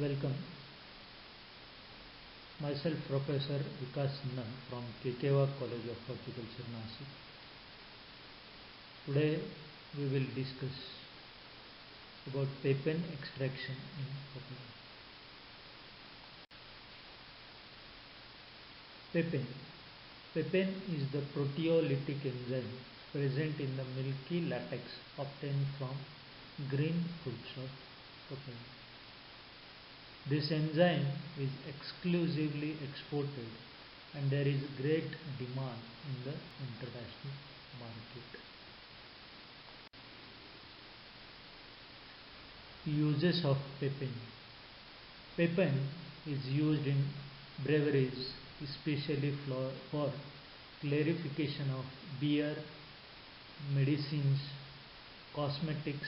Welcome. Myself Professor Vikas Sinha from Kekewa College of Horticulture, Nashik. Today we will discuss about papain extraction in papaya. Papain. Papain is the proteolytic enzyme present in the milky latex obtained from green fruits of papaya. This enzyme is exclusively exported and there is great demand in the international market. Uses of papain. Papain is used in breweries, especially for clarification of beer, medicines, cosmetics,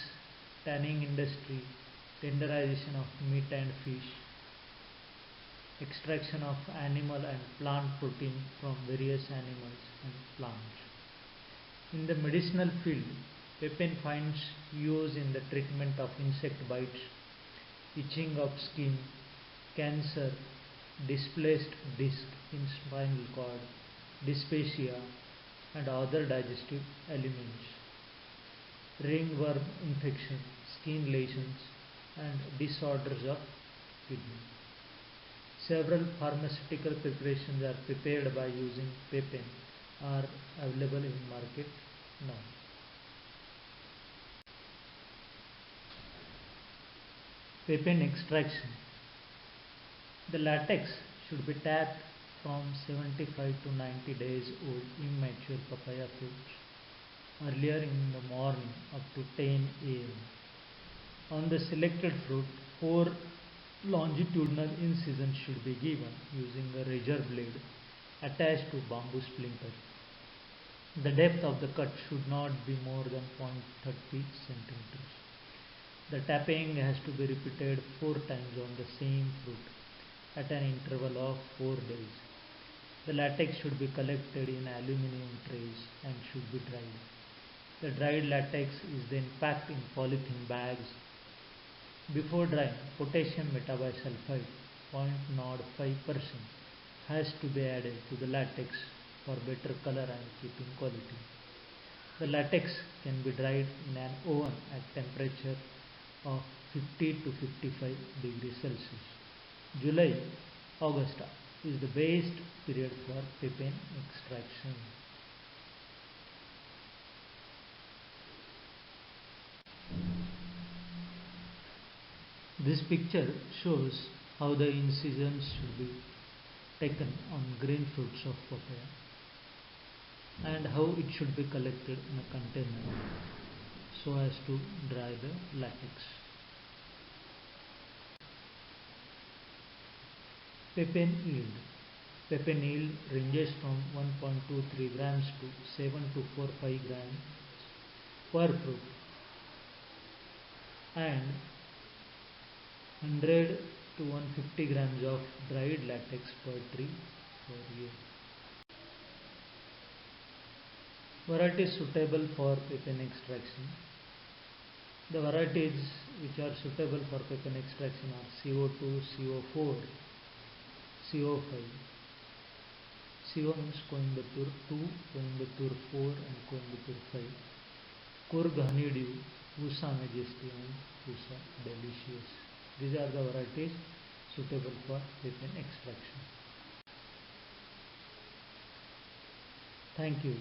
tanning industry, tenderization of meat and fish, extraction of animal and plant protein from various animals and plants. In the medicinal field, papain finds use in the treatment of insect bites, itching of skin, cancer, displaced disc in spinal cord, dysphagia and other digestive ailments, ringworm infection, skin lesions and disorders of kidney. Several pharmaceutical preparations are prepared by using papain are available in market now. Papain extraction. The latex should be tapped from 75 to 90 days old immature papaya fruits earlier in the morning up to 10 am. On the selected fruit, 4 longitudinal incisions should be given using a razor blade attached to bamboo splinter. The depth of the cut should not be more than 0.30 centimeters. The tapping has to be repeated 4 times on the same fruit at an interval of 4 days. The latex should be collected in aluminium trays and should be dried. The dried latex is then packed in polythene bags. Before drying, potassium metabisulfite 0.05% has to be added to the latex for better color and keeping quality. The latex can be dried in an oven at temperature of 50 to 55 degrees Celsius. July-August is the best period for papain extraction. This picture shows how the incisions should be taken on green fruits of papaya and how it should be collected in a container so as to dry the latex. Papain yield. Papain yield ranges from 1.23 grams to 7 to 45 grams per fruit and 100 to 150 grams of dried latex per tree per year. Varieties suitable for papain extraction. The varieties which are suitable for papain extraction are CO2, CO4, CO5. CO means Coimbatore 2, Coimbatore 4 and Coimbatore 5. Coorg honeydew, Pusa majesty and Pusa delicious. These are the varieties suitable for papain extraction. Thank you.